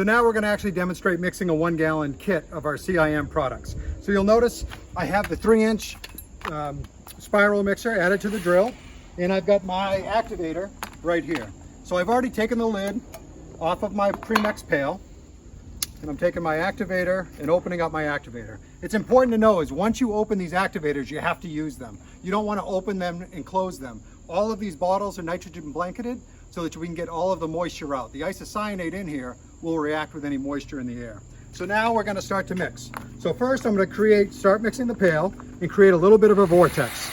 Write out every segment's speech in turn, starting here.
So now we're going to actually demonstrate mixing a 1 gallon kit of our CIM products. So you'll notice I have the 3-inch spiral mixer added to the drill, and I've got my activator right here. So I've already taken the lid off of my Premix pail, and I'm taking my activator and opening up my activator. It's important to know is once you open these activators, you have to use them. You don't want to open them and close them. All of these bottles are nitrogen blanketed so that we can get all of the moisture out. The isocyanate in here will react with any moisture in the air. So now we're going to start to mix. So first I'm going to start mixing the pail and create a little bit of a vortex.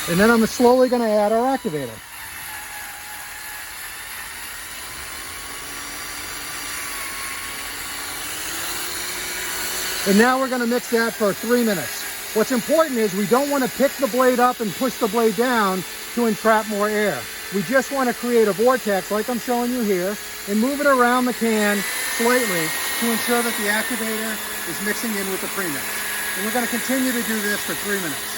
And then I'm slowly going to add our activator. And now we're going to mix that for 3 minutes. What's important is we don't want to pick the blade up and push the blade down to entrap more air. We just want to create a vortex like I'm showing you here and move it around the can slightly to ensure that the activator is mixing in with the premix. And we're going to continue to do this for 3 minutes.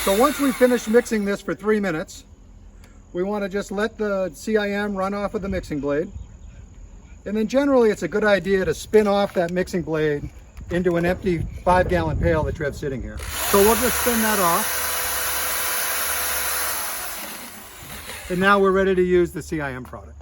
So once we finish mixing this for 3 minutes, we want to just let the CIM run off of the mixing blade. And then generally it's a good idea to spin off that mixing blade into an empty 5 gallon pail that you have sitting here. So we'll just spin that off. And now we're ready to use the CIM product.